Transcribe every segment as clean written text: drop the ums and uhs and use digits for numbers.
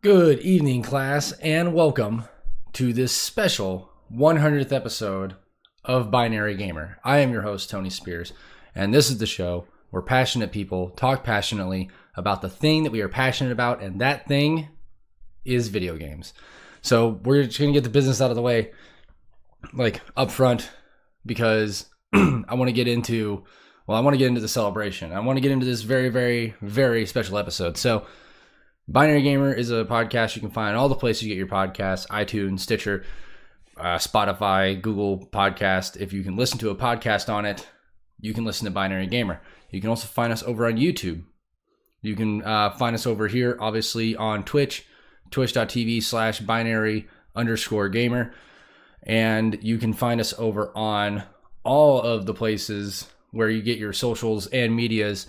Good evening, class, and welcome to this special 100th episode of Binary Gamer. I am your host, Tony Spears, and this is the show where passionate people talk passionately about the thing that we are passionate about, and that thing is video games. So we're just going to get the business out of the way, like up front, because I want to get into the celebration. I want to get into this very, very, very special episode. So Binary Gamer is a podcast you can find all the places you get your podcasts: iTunes, Stitcher, Spotify, Google Podcast. If you can listen to a podcast on it, you can listen to Binary Gamer. You can also find us over on YouTube. You can find us over here, obviously, on Twitch, twitch.tv/binary_gamer. And you can find us over on all of the places where you get your socials and medias.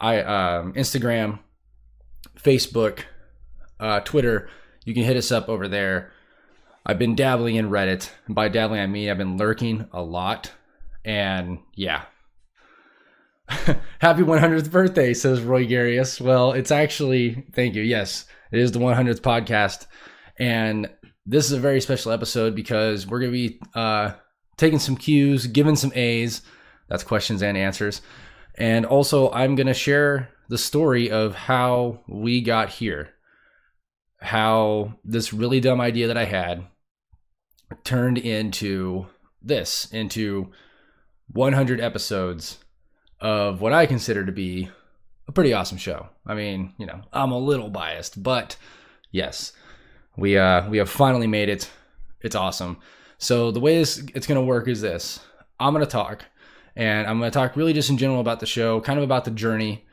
Instagram, Facebook, Twitter. You can hit us up over there. I've been dabbling in Reddit. And by dabbling, I mean I've been lurking a lot. And yeah. Happy 100th birthday, says Roy Garius. Well, it's actually, thank you. Yes, it is the 100th podcast. And this is a very special episode because we're going to be taking some Q's, giving some A's. That's questions and answers. And also, I'm going to share the story of how we got here. How this really dumb idea that I had turned into 100 episodes of what I consider to be a pretty awesome show. I mean, I'm a little biased, but yes, we have finally made it. It's awesome. So the way it's going to work is this. I'm going to talk, and I'm going to talk really just in general about the show, kind of about the journey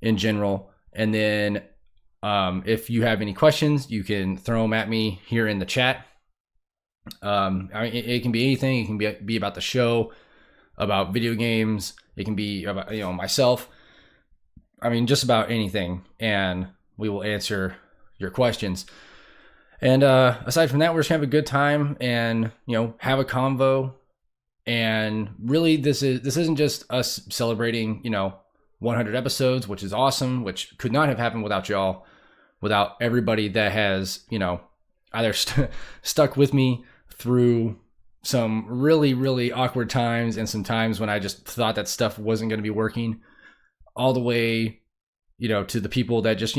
in general. And then if you have any questions, you can throw them at me here in the chat. It can be anything. It can be about the show, about video games. It can be about myself. I mean, just about anything, and we will answer your questions. And aside from that, we're just gonna have a good time and have a convo. And really, this isn't just us celebrating 100 episodes, which is awesome, which could not have happened without y'all, without everybody that has either stuck with me through some really, really awkward times and some times when I just thought that stuff wasn't going to be working, all the way, to the people that just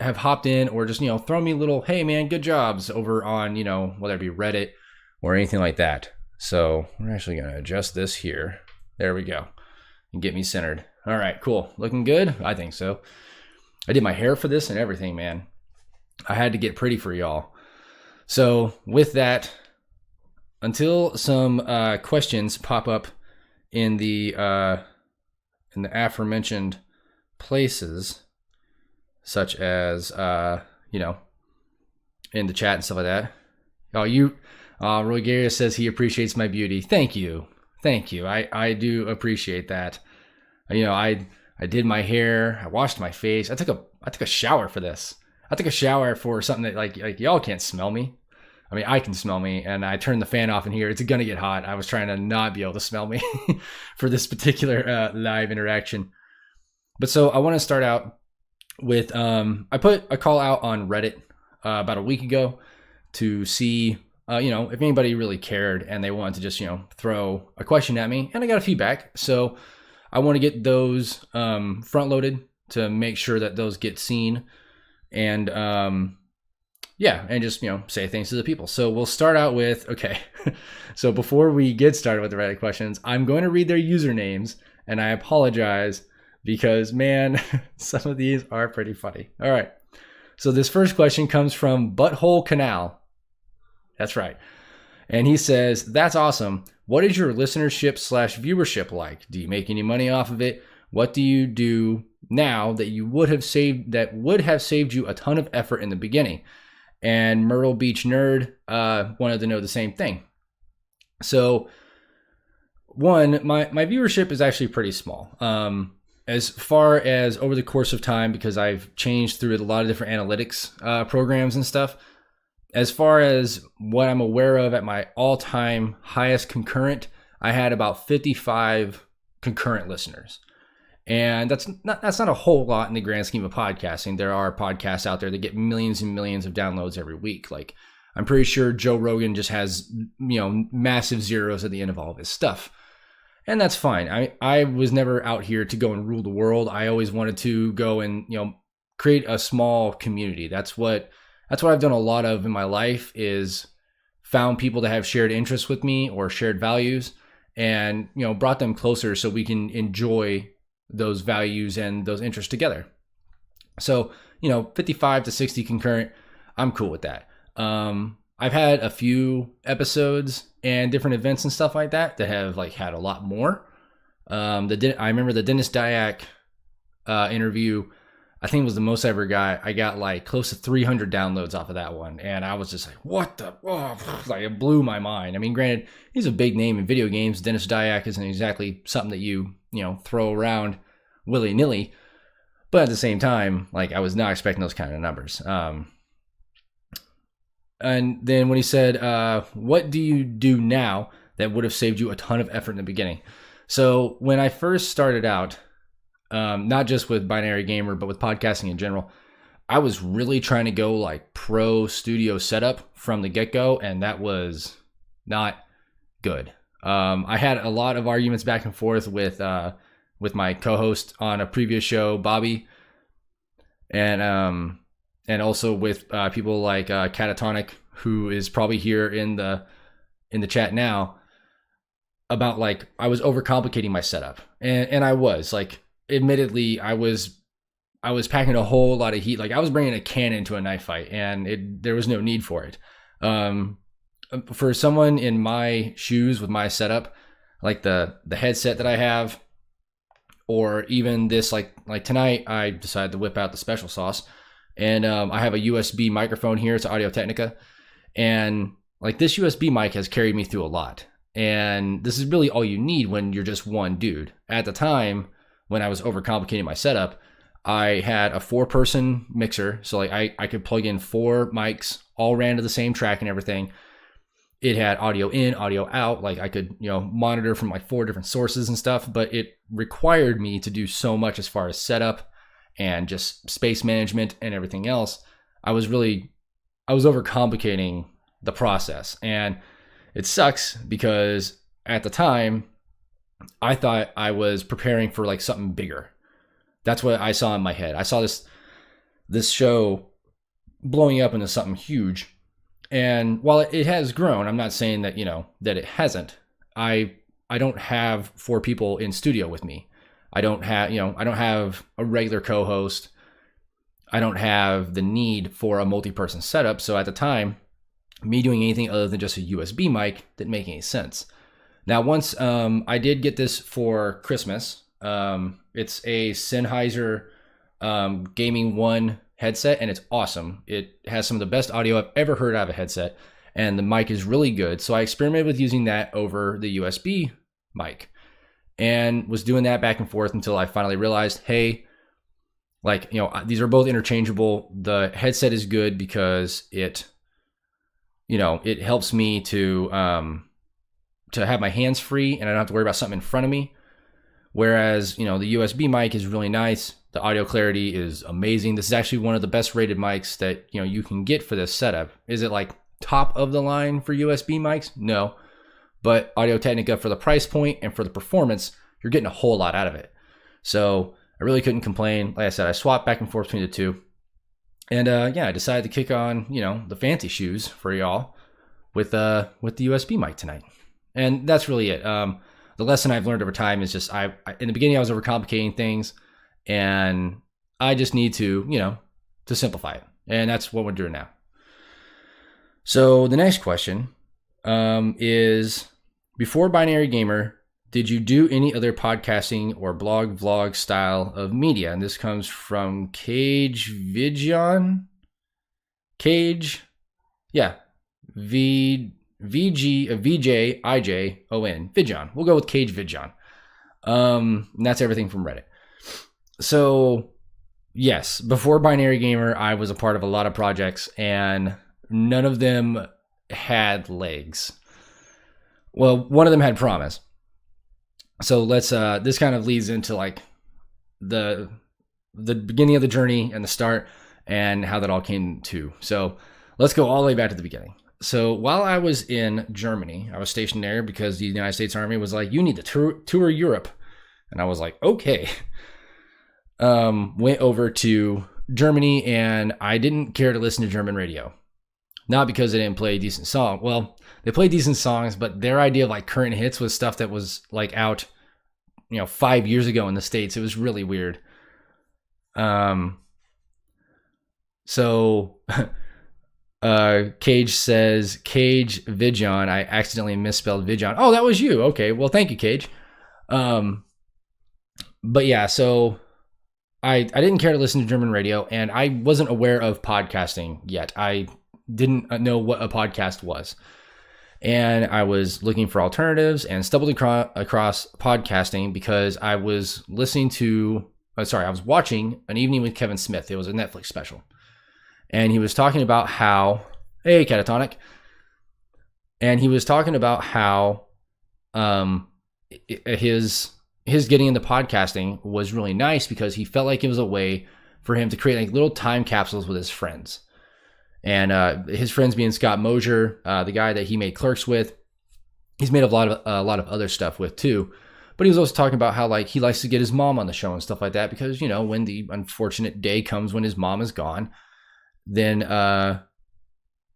have hopped in or just, throw me little, hey man, good jobs over on, whether it be Reddit or anything like that. So we're actually going to adjust this here. There we go. And get me centered. All right, cool. Looking good? I think so. I did my hair for this and everything, man. I had to get pretty for y'all. So with that, until some questions pop up in the aforementioned places, such as in the chat and stuff like that. Roy Gary says he appreciates my beauty. Thank you. I do appreciate that. I did my hair. I washed my face. I took a shower for this. I took a shower for something that like y'all can't smell me. I mean, I can smell me, and I turned the fan off in here. It's gonna get hot. I was trying to not be able to smell me for this particular live interaction. But so I want to start out with I put a call out on Reddit about a week ago to see if anybody really cared and they wanted to just throw a question at me, and I got a feedback. So I want to get those front loaded to make sure that those get seen, and and just say things to the people. So we'll start out with so before we get started with the Reddit questions, I'm going to read their usernames, and I apologize because man, some of these are pretty funny. All right, so this first question comes from Butthole Canal. That's right. And he says, "That's awesome. What is your listenership/viewership like? Do you make any money off of it? What do you do now that would have saved you a ton of effort in the beginning?" And Myrtle Beach Nerd wanted to know the same thing. So one, my viewership is actually pretty small. As far as over the course of time, because I've changed through a lot of different analytics programs and stuff, as far as what I'm aware of at my all-time highest concurrent, I had about 55 concurrent listeners. And that's not a whole lot in the grand scheme of podcasting. There are podcasts out there that get millions and millions of downloads every week. Like, I'm pretty sure Joe Rogan just has, massive zeros at the end of all of his stuff. And that's fine. I was never out here to go and rule the world. I always wanted to go and, create a small community. That's what I've done a lot of in my life, is found people that have shared interests with me or shared values, and, brought them closer so we can enjoy those values and those interests together. So, 55 to 60 concurrent, I'm cool with that. I've had a few episodes and different events and stuff like that have like had a lot more. I remember the Dennis Dyack interview, I think it was the most I ever got. I got like close to 300 downloads off of that one. And I was just like, what the, like, it blew my mind. I mean, granted, he's a big name in video games. Dennis Dyack isn't exactly something that you throw around willy-nilly. But at the same time, like, I was not expecting those kind of numbers. And then when he said, what do you do now that would have saved you a ton of effort in the beginning? So when I first started out, not just with Binary Gamer, but with podcasting in general, I was really trying to go like pro studio setup from the get-go, and that was not good. I had a lot of arguments back and forth with my co-host on a previous show, Bobby, and also with people like Catatonic, who is probably here in the chat now, about like I was overcomplicating my setup, and I was like, admittedly, I was packing a whole lot of heat. Like, I was bringing a cannon to a knife fight, and there was no need for it. For someone in my shoes with my setup, like the headset that I have, or even this, like tonight, I decided to whip out the special sauce, and I have a USB microphone here. It's Audio Technica, and like this USB mic has carried me through a lot. And this is really all you need when you're just one dude. At the time, when I was overcomplicating my setup, I had a 4-person mixer. So like I could plug in 4 mics, all ran to the same track and everything. It had audio in, audio out. Like I could, monitor from like 4 different sources and stuff, but it required me to do so much as far as setup and just space management and everything else. I was overcomplicating the process, and it sucks because at the time I thought I was preparing for like something bigger. That's what I saw in my head. I saw this show blowing up into something huge. And while it has grown, I'm not saying that, that it hasn't. I don't have 4 people in studio with me. I don't have a regular co-host. I don't have the need for a multi-person setup. So at the time, me doing anything other than just a USB mic didn't make any sense. Now, once I did get this for Christmas, it's a Sennheiser Gaming 1 headset, and it's awesome. It has some of the best audio I've ever heard out of a headset, and the mic is really good. So I experimented with using that over the USB mic, and was doing that back and forth until I finally realized, hey, like, these are both interchangeable. The headset is good because it helps me to have my hands free, and I don't have to worry about something in front of me. Whereas, the USB mic is really nice. The audio clarity is amazing. This is actually one of the best rated mics that, you can get for this setup. Is it like top of the line for USB mics? No. But Audio Technica, for the price point and for the performance, you're getting a whole lot out of it. So I really couldn't complain. Like I said, I swapped back and forth between the two. And I decided to kick on, the fancy shoes for y'all with the USB mic tonight. And that's really it. The lesson I've learned over time is just, in the beginning I was overcomplicating things, and I just need to, to simplify it. And that's what we're doing now. So the next question is, before Binary Gamer, did you do any other podcasting or blog vlog style of media? And this comes from Cage Vidjon. Cage, yeah, VJIJON, Vidjon. We'll go with Cage Vidjon. And that's everything from Reddit. So, yes, before Binary Gamer, I was a part of a lot of projects, and none of them had legs. Well, one of them had promise. So let's, this kind of leads into like the beginning of the journey and the start and how that all came to. So let's go all the way back to the beginning. So while I was in Germany, I was stationed there because the United States Army was like, you need to tour Europe. And I was like, okay. Went over to Germany, and I didn't care to listen to German radio. Not because they didn't play decent songs. Well, they played decent songs, but their idea of like current hits was stuff that was like out, 5 years ago in the States. It was really weird. So Cage says, Cage Vijon. I accidentally misspelled Vijon. Oh, that was you. Okay. Well, thank you, Cage. But yeah, so I didn't care to listen to German radio, and I wasn't aware of podcasting yet. I didn't know what a podcast was. And I was looking for alternatives and stumbled across podcasting because I was I was watching An Evening with Kevin Smith. It was a Netflix special. And he was talking about how, hey, Catatonic. And he was talking about how his getting into podcasting was really nice because he felt like it was a way for him to create like little time capsules with his friends. And his friends being Scott Mosier, the guy that he made Clerks with. He's made a lot of other stuff with too. But he was also talking about how like he likes to get his mom on the show and stuff like that because, when the unfortunate day comes when his mom is gone, then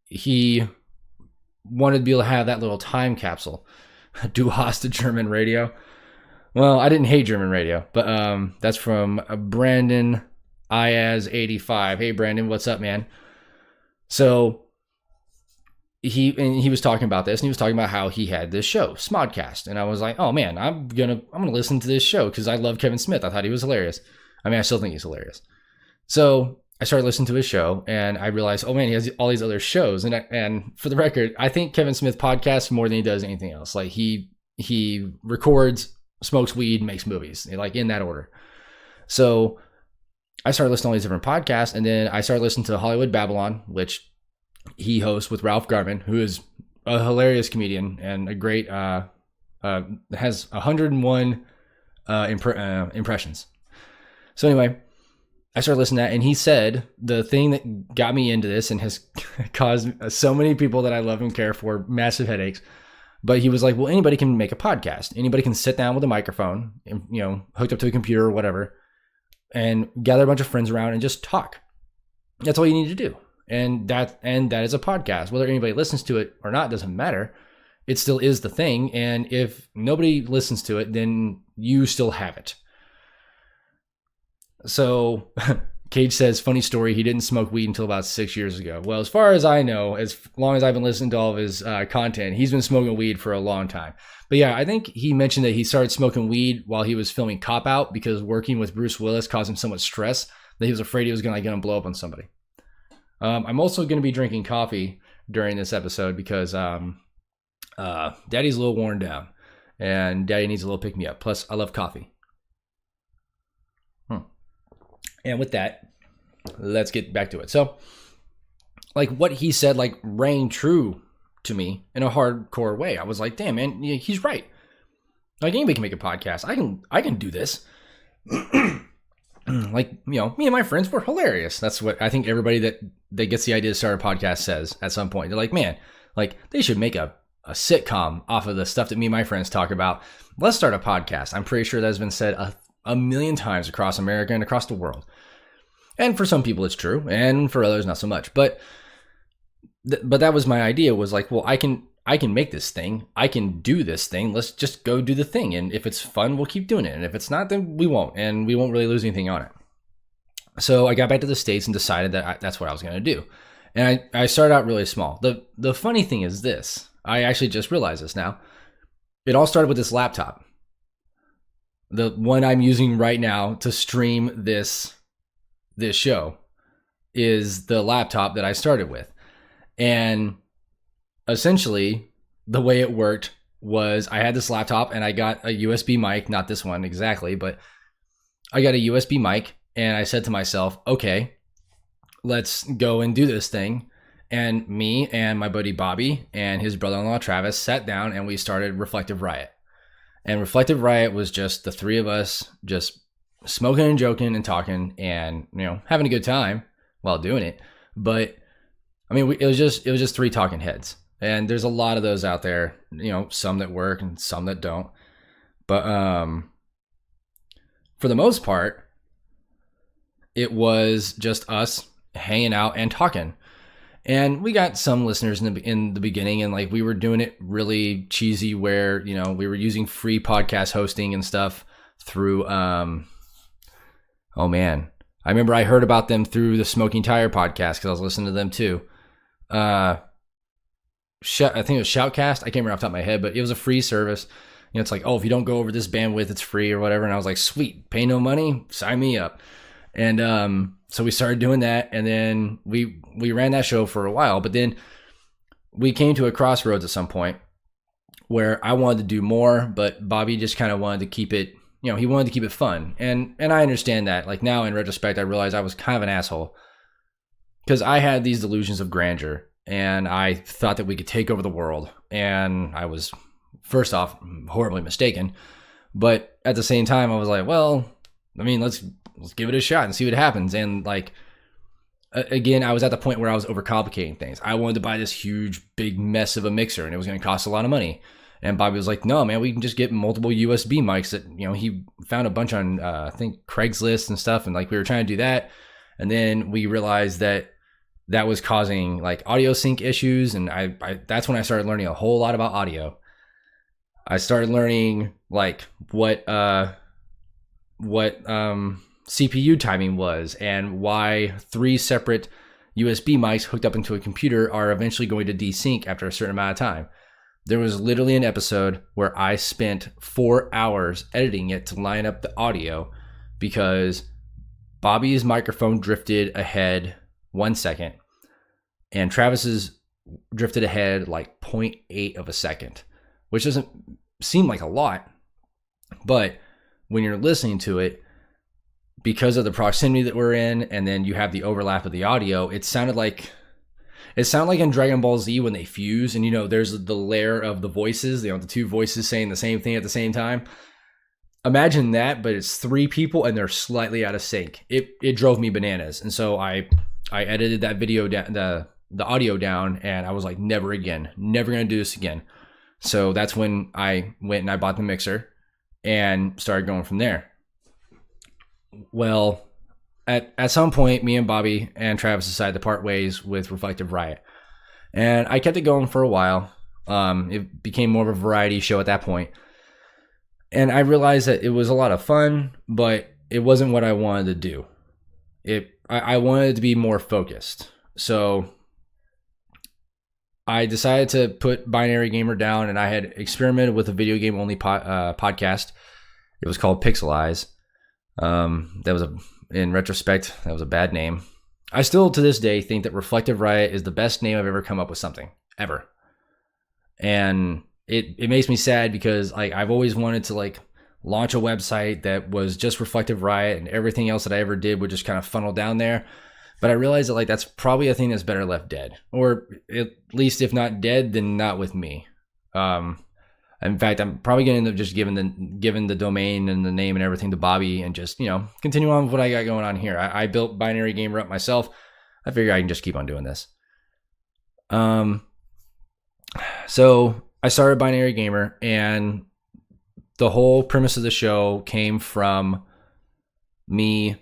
he wanted to be able to have that little time capsule. Du hast German radio. Well, I didn't hate German radio, but that's from Brandon Iaz85. Hey, Brandon, what's up, man? So he was talking about this, and he was talking about how he had this show, Smodcast, and I was like, oh man, I'm gonna listen to this show because I love Kevin Smith. I thought he was hilarious. I mean, I still think he's hilarious. So I started listening to his show, and I realized, oh man, he has all these other shows. And for the record, I think Kevin Smith podcasts more than he does anything else. Like he records, smokes weed, makes movies, like in that order. So I started listening to all these different podcasts, and then I started listening to Hollywood Babylon, which he hosts with Ralph Garman, who is a hilarious comedian and a great, has 101 impressions. So anyway, I started listening to that, and he said the thing that got me into this and has caused so many people that I love and care for massive headaches. But he was like, well, anybody can make a podcast. Anybody can sit down with a microphone, and, hooked up to a computer or whatever, and gather a bunch of friends around and just talk. That's all you need to do. And that is a podcast. Whether anybody listens to it or not doesn't matter. It still is the thing. And if nobody listens to it, then you still have it. So Cage says, funny story, he didn't smoke weed until about 6 years ago. Well, as far as I know, as long as I've been listening to all of his content, he's been smoking weed for a long time. But yeah, I think he mentioned that he started smoking weed while he was filming Cop Out because working with Bruce Willis caused him so much stress that he was afraid he was going to blow up on somebody. I'm also going to be drinking coffee during this episode because Daddy's a little worn down and Daddy needs a little pick-me-up. Plus, I love coffee. And with that, let's get back to it. So, like what he said, like rang true to me in a hardcore way. I was like, damn, man, he's right. Like anybody can make a podcast. I can do this. Like, me and my friends were hilarious. That's what I think everybody that gets the idea to start a podcast says at some point. They're like, man, like they should make a sitcom off of the stuff that me and my friends talk about. Let's start a podcast. I'm pretty sure that has been said a million times across America and across the world. And for some people it's true, and for others not so much. But that was my idea, was like, well, I can make this thing. I can do this thing. Let's just go do the thing. And if it's fun, we'll keep doing it. And if it's not, then we won't. And we won't really lose anything on it. So I got back to the States and decided that that's what I was going to do. And I started out really small. The funny thing is this. I actually just realized this now. It all started with this laptop. The one I'm using right now to stream this show is the laptop that I started with. And essentially, the way it worked was I had this laptop and I got a USB mic, not this one exactly, but I got a USB mic and I said to myself, okay, let's go and do this thing. And me and my buddy Bobby and his brother-in-law Travis sat down and we started Reflective Riot. And Reflective Riot was just the three of us just smoking and joking and talking and, having a good time while doing it. But I mean, it was just three talking heads. And there's a lot of those out there, some that work and some that don't. But for the most part, it was just us hanging out and talking. And we got some listeners in the beginning, and like we were doing it really cheesy where, we were using free podcast hosting and stuff through, oh man, I remember I heard about them through the Smoking Tire podcast because I was listening to them too. I think it was Shoutcast. I can't remember off the top of my head, but it was a free service. It's like, oh, if you don't go over this bandwidth, it's free or whatever. And I was like, sweet, pay no money, sign me up. And so we started doing that, and then we ran that show for a while. But then we came to a crossroads at some point where I wanted to do more, but Bobby just kind of wanted to keep it, he wanted to keep it fun. And I understand that. Like now in retrospect, I realized I was kind of an asshole because I had these delusions of grandeur, and I thought that we could take over the world. And I was, first off, horribly mistaken. But at the same time, I was like, well, I mean, let's give it a shot and see what happens. And like, again, I was at the point where I was overcomplicating things. I wanted to buy this huge, big mess of a mixer, and it was going to cost a lot of money. And Bobby was like, no, man, we can just get multiple USB mics that, he found a bunch on, I think Craigslist and stuff. And like, we were trying to do that. And then we realized that was causing like audio sync issues. And I that's when I started learning a whole lot about audio. I started learning like what CPU timing was, and why 3 separate USB mics hooked up into a computer are eventually going to desync after a certain amount of time. There was literally an episode where I spent 4 hours editing it to line up the audio because Bobby's microphone drifted ahead 1 second and Travis's drifted ahead like 0.8 of a second, which doesn't seem like a lot, but when you're listening to it, because of the proximity that we're in, and then you have the overlap of the audio, it sounded like in Dragon Ball Z when they fuse, and there's the layer of the voices, the 2 voices saying the same thing at the same time. Imagine that, but it's 3 people and they're slightly out of sync. It drove me bananas, and so I edited that video down, the audio down, and I was like, never again, never gonna do this again. So that's when I went and I bought the mixer and started going from there. Well, at some point, me and Bobby and Travis decided to part ways with Reflective Riot. And I kept it going for a while. It became more of a variety show at that point. And I realized that it was a lot of fun, but it wasn't what I wanted to do. I wanted it to be more focused. So I decided to put Binary Gamer down, and I had experimented with a video game only podcast. It was called Pixelize. In retrospect, that was a bad name. I still to this day think that Reflective Riot is the best name I've ever come up with something ever. And it makes me sad because I've always wanted to like launch a website that was just Reflective Riot, and everything else that I ever did would just kind of funnel down there. But I realized that that's probably a thing that's better left dead, or at least if not dead, then not with me. In fact, I'm probably going to end up just giving the domain and the name and everything to Bobby, and just continue on with what I got going on here. I built Binary Gamer up myself. I figure I can just keep on doing this. So I started Binary Gamer, and the whole premise of the show came from me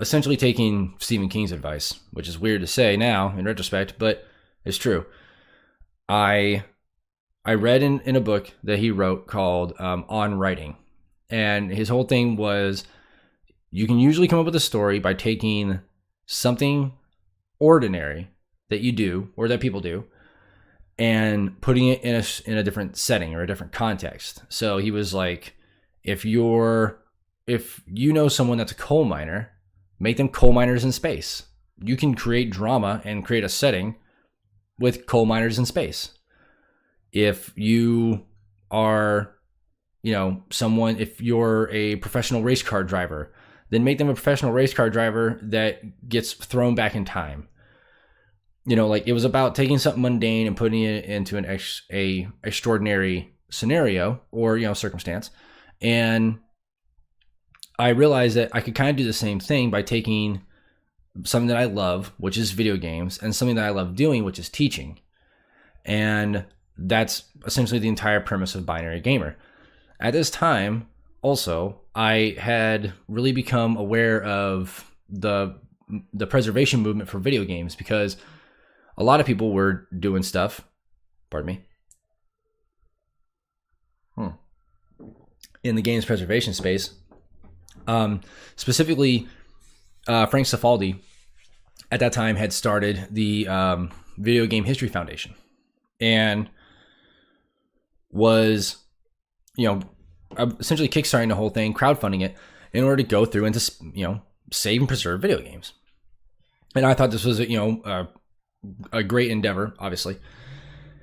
essentially taking Stephen King's advice, which is weird to say now in retrospect, but it's true. I read in a book that he wrote called On Writing, and his whole thing was you can usually come up with a story by taking something ordinary that you do or that people do and putting it in a different setting or a different context. So he was like, if you know someone that's a coal miner, make them coal miners in space. You can create drama and create a setting with coal miners in space. If you are, if you're a professional race car driver, then make them a professional race car driver that gets thrown back in time. It was about taking something mundane and putting it into a extraordinary scenario or, circumstance. And I realized that I could kind of do the same thing by taking something that I love, which is video games, and something that I love doing, which is teaching. And that's essentially the entire premise of Binary Gamer. At this time, also, I had really become aware of the preservation movement for video games, because a lot of people were doing stuff, pardon me, in the games preservation space. Specifically, Frank Cifaldi at that time had started the Video Game History Foundation, and was, essentially kickstarting the whole thing, crowdfunding it in order to go through and to, save and preserve video games. And I thought this was, a great endeavor, obviously.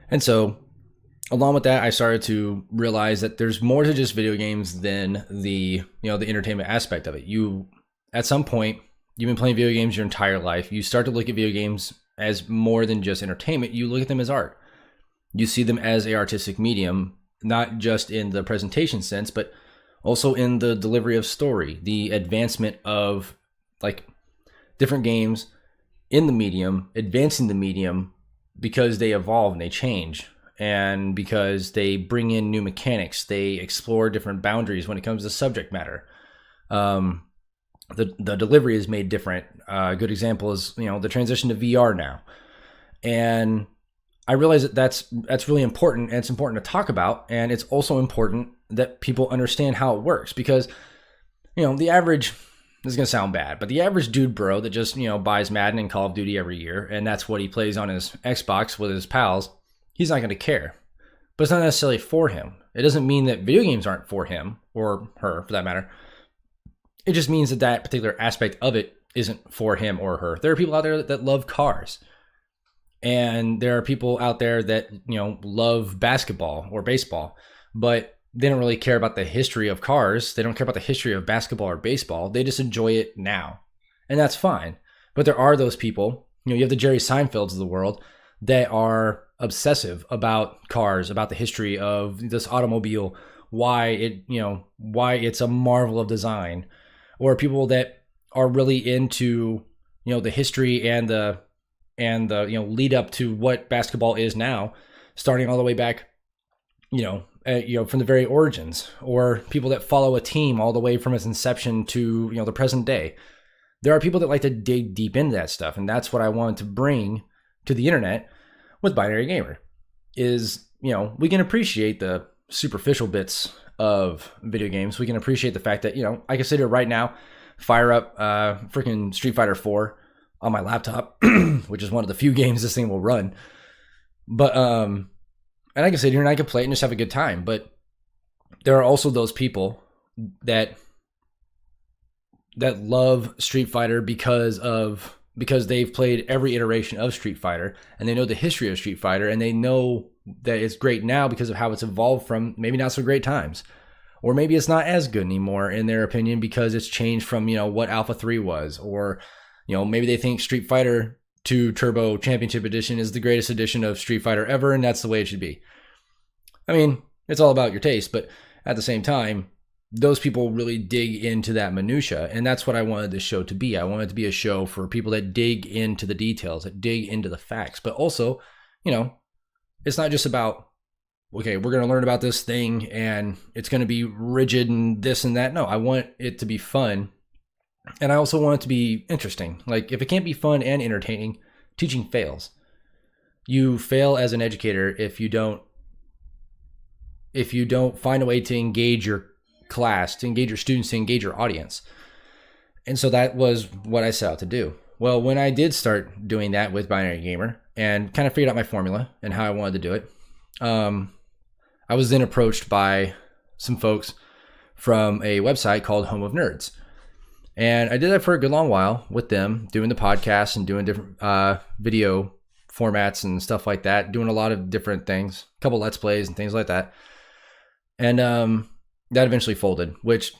And so along with that, I started to realize that there's more to just video games than the entertainment aspect of it. At some point, you've been playing video games your entire life. You start to look at video games as more than just entertainment. You look at them as art. You see them as an artistic medium, not just in the presentation sense, but also in the delivery of story, the advancement of different games in the medium, advancing the medium because they evolve and they change, and because they bring in new mechanics. They explore different boundaries when it comes to subject matter. The delivery is made different. A good example is, the transition to VR now. And I realize that that's really important, and it's important to talk about. And it's also important that people understand how it works, because, the average, this is going to sound bad, but the average dude bro that just, buys Madden and Call of Duty every year, and that's what he plays on his Xbox with his pals, he's not going to care. But it's not necessarily for him. It doesn't mean that video games aren't for him, or her for that matter. It just means that that particular aspect of it isn't for him or her. There are people out there that love cars. And there are people out there that, love basketball or baseball, but they don't really care about the history of cars. They don't care about the history of basketball or baseball. They just enjoy it now. And that's fine. But there are those people, you have the Jerry Seinfelds of the world that are obsessive about cars, about the history of this automobile, why it's a marvel of design, or people that are really into, the history and the lead up to what basketball is now, starting all the way back, from the very origins, or people that follow a team all the way from its inception to, the present day. There are people that like to dig deep into that stuff. And that's what I wanted to bring to the internet with Binary Gamer is, we can appreciate the superficial bits of video games. We can appreciate the fact that, I can sit here right now, fire up freaking Street Fighter 4 on my laptop, which is one of the few games this thing will run. But, and I can sit here and I can play it and just have a good time. But there are also those people that love Street Fighter because they've played every iteration of Street Fighter, and they know the history of Street Fighter, and they know that it's great now because of how it's evolved from maybe not so great times. Or maybe it's not as good anymore in their opinion because it's changed from, what Alpha 3 was. Or, maybe they think Street Fighter 2 Turbo Championship Edition is the greatest edition of Street Fighter ever, and that's the way it should be. I mean, it's all about your taste, but at the same time, those people really dig into that minutia, and that's what I wanted this show to be. I wanted it to be a show for people that dig into the details, that dig into the facts, but also, it's not just about, okay, we're going to learn about this thing and it's going to be rigid and this and that. No, I want it to be fun. And I also want it to be interesting. Like, if it can't be fun and entertaining, teaching fails. You fail as an educator if you don't find a way to engage your class, to engage your students, to engage your audience. And so that was what I set out to do. Well, when I did start doing that with Binary Gamer and kind of figured out my formula and how I wanted to do it, I was then approached by some folks from a website called Home of Nerds. And I did that for a good long while with them, doing the podcast and doing different video formats and stuff like that, doing a lot of different things, a couple Let's Plays and things like that. And that eventually folded, which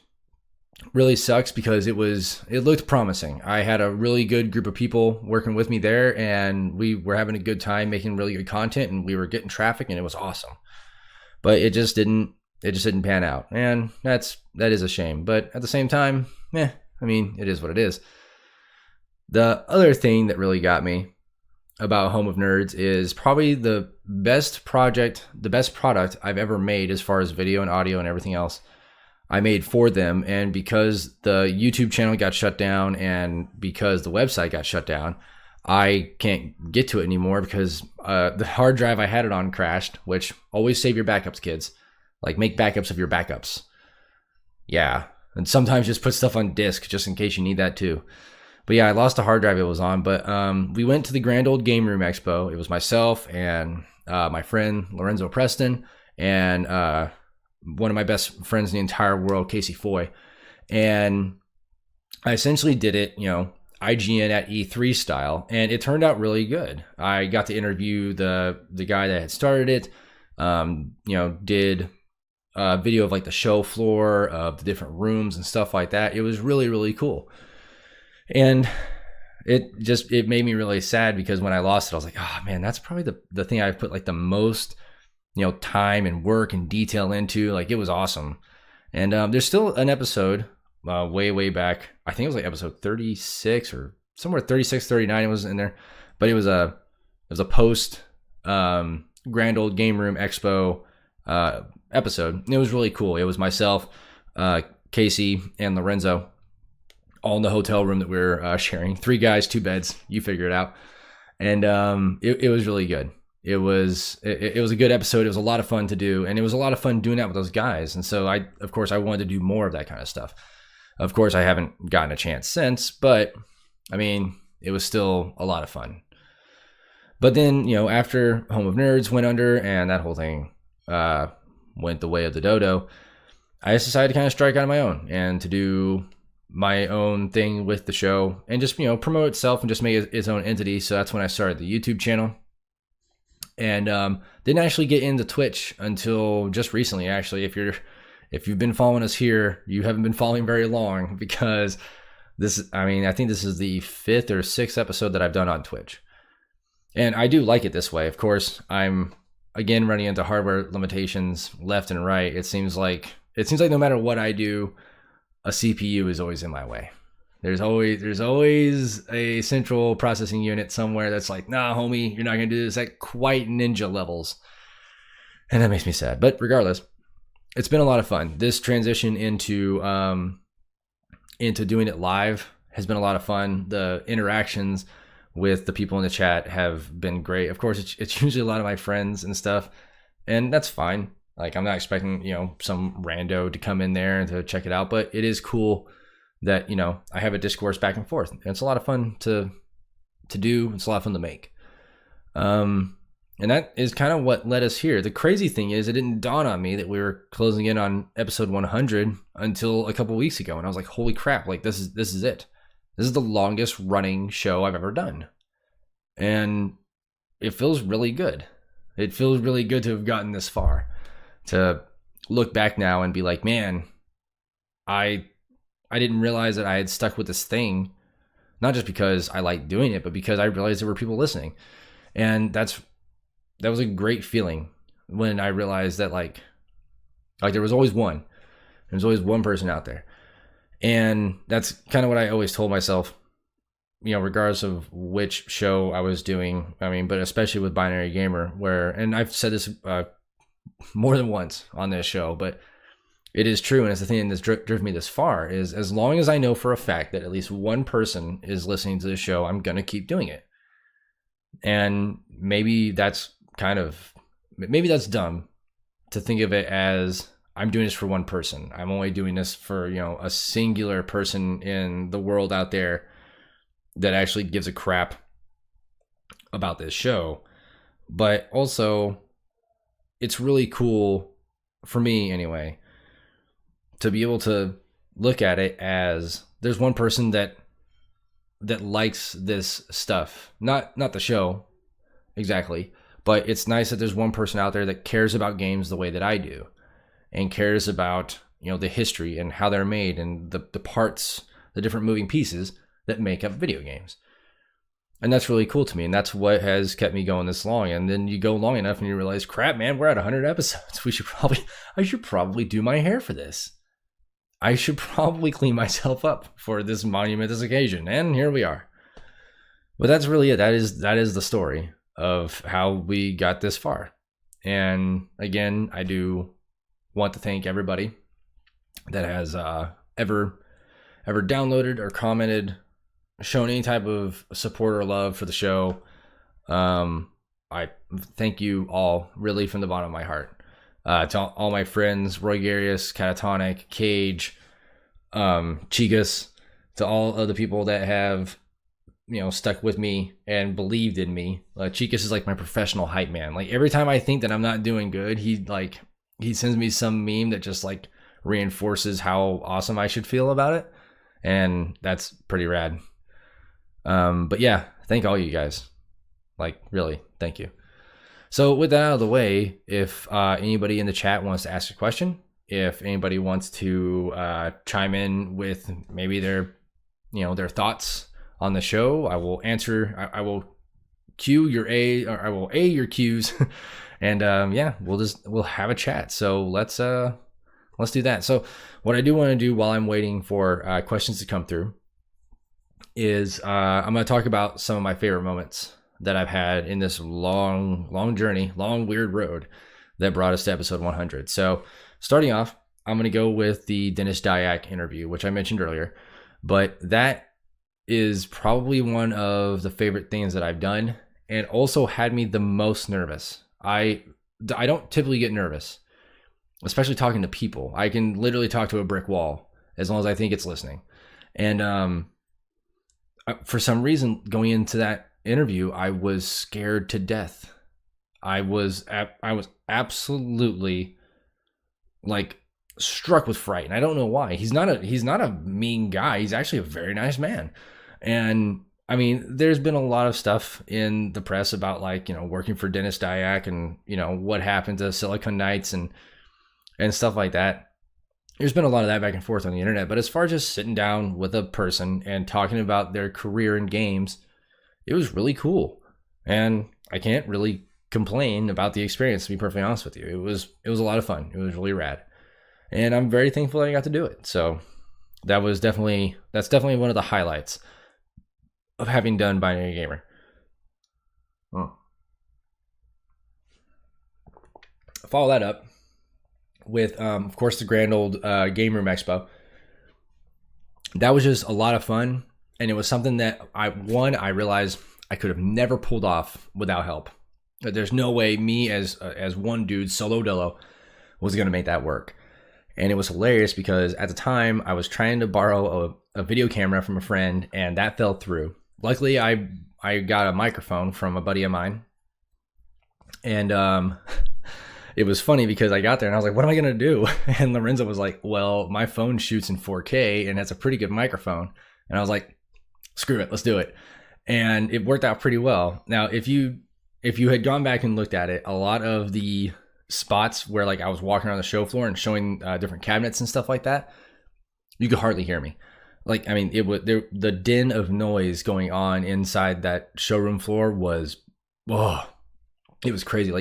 really sucks because it looked promising. I had a really good group of people working with me there, and we were having a good time making really good content, and we were getting traffic, and it was awesome. But it it just didn't pan out. And that is a shame. But at the same time, I mean, it is what it is. The other thing that really got me about Home of Nerds is probably the best product I've ever made as far as video and audio and everything else I made for them. And because the YouTube channel got shut down and because the website got shut down, I can't get to it anymore because the hard drive I had it on crashed, which always save your backups, kids. Like, make backups of your backups. Yeah. And sometimes just put stuff on disk just in case you need that too. But yeah, I lost the hard drive it was on. But we went to the Grand Old Game Room Expo. It was myself and my friend Lorenzo Preston and one of my best friends in the entire world, Casey Foy. And I essentially did it, IGN at E3 style, and it turned out really good. I got to interview the guy that had started it, did a video of like the show floor of the different rooms and stuff like that. It was really, really cool. And it made me really sad because when I lost it, I was like, oh man, that's probably the thing I've put like the most, time and work and detail into. Like, it was awesome. And there's still an episode way back. I think it was like episode 36 or somewhere 36, 39. It was in there, but it was a post Grand Old Game Room Expo episode. It was really cool. It was myself, Casey, and Lorenzo, all in the hotel room that we were sharing. 3 guys, 2 beds. You figure it out. And it was really good. It was a good episode. It was a lot of fun to do, and it was a lot of fun doing that with those guys. And so I wanted to do more of that kind of stuff. Of course, I haven't gotten a chance since, but I mean, it was still a lot of fun. But then, after Home of Nerds went under and that whole thing went the way of the dodo, I just decided to kind of strike out on my own and to do my own thing with the show and just, promote itself and just make it its own entity. So that's when I started the YouTube channel. And didn't actually get into Twitch until just recently. Actually, if you've been following us here, you haven't been following very long, because I think this is the 5th or 6th episode that I've done on Twitch. And I do like it this way. Of course, I'm again running into hardware limitations left and right. It seems like no matter what I do, a CPU is always in my way. There's always a central processing unit somewhere that's like, nah, homie, you're not gonna do this at quite ninja levels. And that makes me sad. But regardless, it's been a lot of fun. This transition into doing it live has been a lot of fun. The interactions with the people in the chat have been great. Of course, it's usually a lot of my friends and stuff, and that's fine. Like, I'm not expecting, some rando to come in there and to check it out, but it is cool that, I have a discourse back and forth. And it's a lot of fun to do. It's a lot of fun to make. And that is kind of what led us here. The crazy thing is, it didn't dawn on me that we were closing in on episode 100 until a couple weeks ago. And I was like, holy crap, like this is it. This is the longest running show I've ever done. And it feels really good. It feels really good to have gotten this far. To look back now and be like, man, I didn't realize that I had stuck with this thing, not just because I like doing it, but because I realized there were people listening. And that was a great feeling when I realized that like there was always one. There's always one person out there. And that's kind of what I always told myself, regardless of which show I was doing. I mean, but especially with Binary Gamer, and I've said this more than once on this show, but it is true, and it's the thing that's driven me this far, is as long as I know for a fact that at least one person is listening to the show, I'm going to keep doing it. And maybe that's dumb to think of it as I'm doing this for one person. I'm only doing this for, a singular person in the world out there that actually gives a crap about this show. But also, it's really cool, for me anyway, to be able to look at it as there's one person that likes this stuff. Not the show exactly, but it's nice that there's one person out there that cares about games the way that I do, and cares about, the history and how they're made and the parts, the different moving pieces that make up video games. And that's really cool to me. And that's what has kept me going this long. And then you go long enough and you realize, crap, man, we're at 100 episodes. I should probably do my hair for this. I should probably clean myself up for this monumentous occasion. And here we are. But that's really it. That is the story of how we got this far. And again, I do want to thank everybody that has ever downloaded or commented, shown any type of support or love for the show. I thank you all really from the bottom of my heart. To all my friends, Roy Garius, Catatonic, Cage, Chigas, to all of the people that have, stuck with me and believed in me. Chigas is like my professional hype man. Like every time I think that I'm not doing good, he sends me some meme that just like reinforces how awesome I should feel about it. And that's pretty rad. But yeah, thank all you guys. Like really, thank you. So with that out of the way, if anybody in the chat wants to ask a question, if anybody wants to chime in with maybe their thoughts on the show, I will answer. I will cue your A, or I will A your cues, and we'll have a chat. So let's do that. So what I do want to do while I'm waiting for questions to come through is I'm going to talk about some of my favorite moments that I've had in this long journey, long weird road that brought us to episode 100. So starting off, I'm going to go with the Dennis Dyack interview, which I mentioned earlier, but that is probably one of the favorite things that I've done, and also had me the most nervous. I don't typically get nervous, especially talking to people. I can literally talk to a brick wall as long as I think it's listening. And for some reason, going into that interview, I was scared to death. I was absolutely like struck with fright, and I don't know why. He's not a mean guy. He's actually a very nice man. And I mean, there's been a lot of stuff in the press about working for Dennis Dyack and what happened to Silicon Knights and stuff like that. There's been a lot of that back and forth on the internet, but as far as just sitting down with a person and talking about their career in games, it was really cool. And I can't really complain about the experience, to be perfectly honest with you. It was a lot of fun. It was really rad. And I'm very thankful that I got to do it. So that's definitely one of the highlights of having done Binary Gamer. Follow that up with, of course, the grand old Game Room Expo. That was just a lot of fun, and it was something that I realized I could have never pulled off without help. There's no way me as one dude, solo dolo, was going to make that work. And it was hilarious because at the time I was trying to borrow a video camera from a friend, and that fell through. Luckily, I got a microphone from a buddy of mine, and it was funny because I got there and I was like, what am I going to do? And Lorenzo was like, well, my phone shoots in 4K and it's a pretty good microphone. And I was like, screw it, let's do it. And it worked out pretty well. Now, if you had gone back and looked at it, a lot of the spots where I was walking around the show floor and showing different cabinets and stuff like that, you could hardly hear me. The din of noise going on inside that showroom floor was, it was crazy.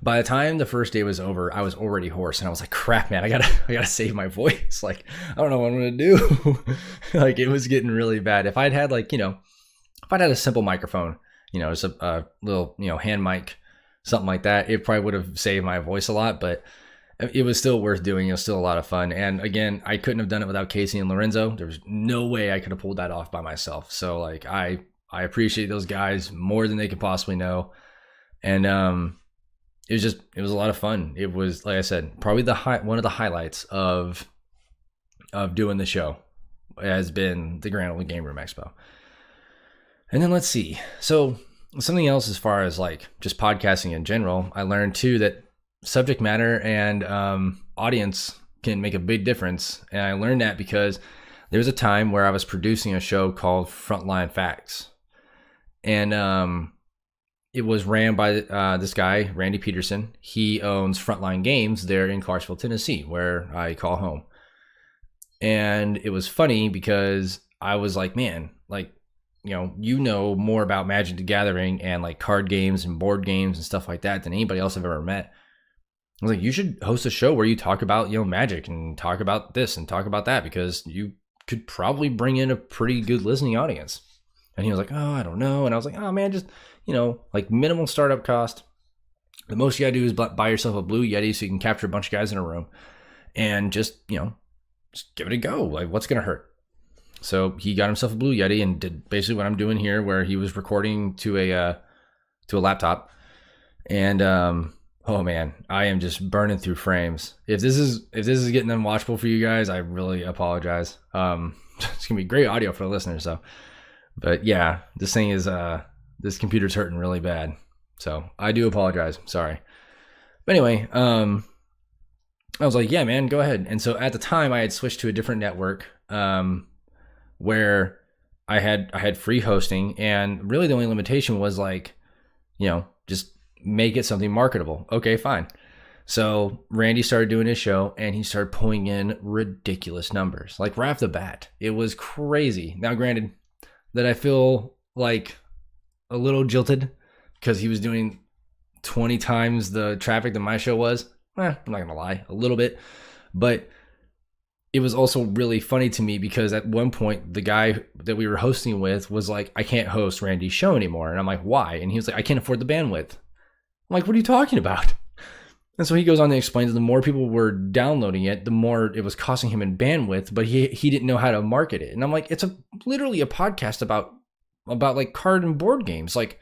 By the time the first day was over, I was already hoarse, and I was like, crap, man, I gotta save my voice. I don't know what I'm gonna do. It was getting really bad. If I'd had if I'd had a simple microphone, just a little, hand mic, something like that, it probably would have saved my voice a lot, but it was still worth doing. It was still a lot of fun. And again, I couldn't have done it without Casey and Lorenzo. There was no way I could have pulled that off by myself. So I appreciate those guys more than they could possibly know. And it was a lot of fun. It was, like I said, probably one of the highlights of doing the show has been the Grand Ole Game Room Expo. And then let's see. So something else as far as just podcasting in general, I learned too that subject matter and audience can make a big difference. And I learned that because there was a time where I was producing a show called Frontline Facts. And it was ran by this guy, Randy Peterson. He owns Frontline Games there in Clarksville, Tennessee, where I call home. And it was funny because I was like, man, you know more about Magic the Gathering and like card games and board games and stuff like that than anybody else I've ever met. I was like, you should host a show where you talk about, Magic and talk about this and talk about that, because you could probably bring in a pretty good listening audience. And he was like, oh, I don't know. And I was like, oh man, just, like minimal startup cost. The most you gotta do is buy yourself a Blue Yeti so you can capture a bunch of guys in a room and just give it a go. Like, what's gonna hurt? So he got himself a Blue Yeti and did basically what I'm doing here, where he was recording to a laptop. And oh man, I am just burning through frames. If this is getting unwatchable for you guys, I really apologize. It's gonna be great audio for the listeners, so. But yeah, this thing is this computer's hurting really bad. So I do apologize. Sorry. But anyway, I was like, yeah, man, go ahead. And so at the time I had switched to a different network where I had free hosting, and really the only limitation was like, just make it something marketable. Okay, fine. So Randy started doing his show and he started pulling in ridiculous numbers. Like right off the bat, it was crazy. Now, granted, that I feel like a little jilted because he was doing 20 times the traffic that my show was. I'm not gonna lie, a little bit. But it was also really funny to me because at one point, the guy that we were hosting with was like, I can't host Randy's show anymore. And I'm like, why? And he was like, I can't afford the bandwidth. I'm like, what are you talking about? And so he goes on to explain that the more people were downloading it, the more it was costing him in bandwidth, but he didn't know how to market it. And I'm like, it's literally a podcast about like card and board games. Like,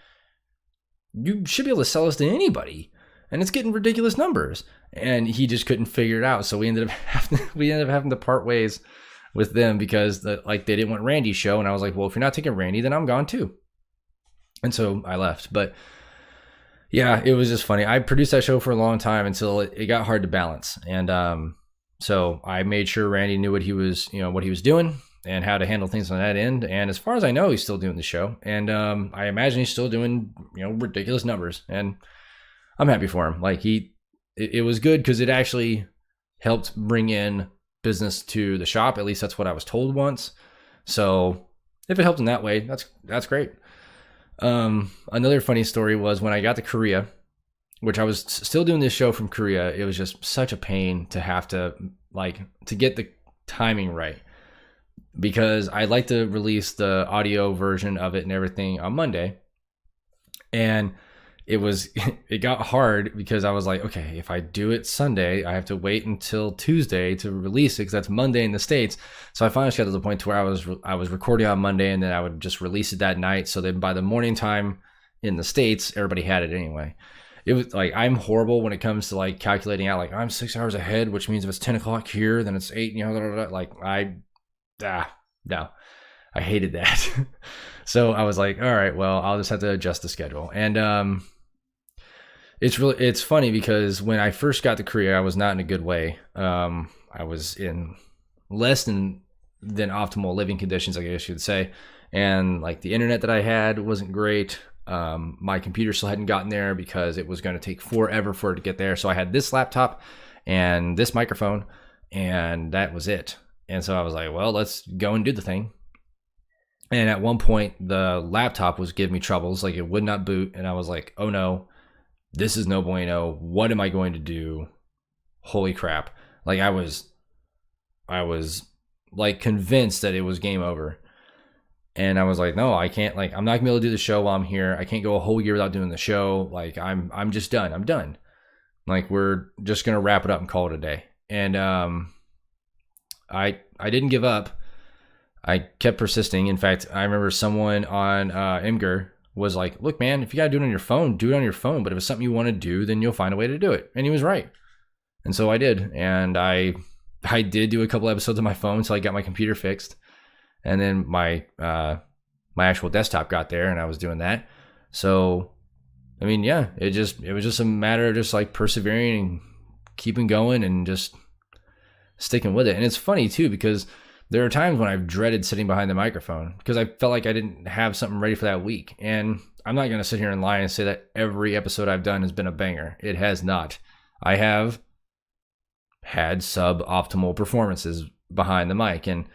you should be able to sell this to anybody, and it's getting ridiculous numbers. And he just couldn't figure it out. So we ended up having to part ways with them because they didn't want Randy's show. And I was like, well, if you're not taking Randy, then I'm gone too. And so I left. But yeah, it was just funny. I produced that show for a long time until it got hard to balance. And so I made sure Randy knew what he was doing and how to handle things on that end. And as far as I know, he's still doing the show. And I imagine he's still doing, ridiculous numbers. And I'm happy for him. Like it was good because it actually helped bring in business to the shop. At least that's what I was told once. So if it helped in that way, that's great. Another funny story was when I got to Korea, which I was still doing this show from Korea. It was just such a pain to have to get the timing right, because I'd like to release the audio version of it and everything on Monday. And it got hard because I was like, okay, if I do it Sunday, I have to wait until Tuesday to release it because that's Monday in the States. So I finally got to the point to where I was recording on Monday, and then I would just release it that night. So then by the morning time in the States, everybody had it anyway. It was like, I'm horrible when it comes to like calculating out, like I'm 6 hours ahead, which means if it's 10 o'clock here, then it's 8, like no, I hated that. So I was like, all right, well, I'll just have to adjust the schedule. And, it's funny because when I first got to Korea, I was not in a good way. I was in less than optimal living conditions, I guess you'd say. And like the internet that I had wasn't great. My computer still hadn't gotten there because it was going to take forever for it to get there. So I had this laptop and this microphone, and that was it. And so I was like, well, let's go and do the thing. And at one point, the laptop was giving me troubles. Like it would not boot. And I was like, oh no, this is no bueno. What am I going to do? Holy crap. Like I was like convinced that it was game over. And I was like, no, I can't, like, I'm not gonna be able to do the show while I'm here. I can't go a whole year without doing the show. Like I'm just done. I'm done. Like we're just gonna wrap it up and call it a day. And I didn't give up. I kept persisting. In fact, I remember someone on Imgur was like, look, man, if you got to do it on your phone, do it on your phone. But if it's something you want to do, then you'll find a way to do it. And he was right. And so I did. And I did do a couple episodes on my phone until I got my computer fixed. And then my actual desktop got there and I was doing that. So, I mean, yeah, it was just a matter of just like persevering and keeping going and just sticking with it. And it's funny too, because there are times when I've dreaded sitting behind the microphone because I felt like I didn't have something ready for that week. And I'm not going to sit here and lie and say that every episode I've done has been a banger. It has not. I have had suboptimal performances behind the mic. And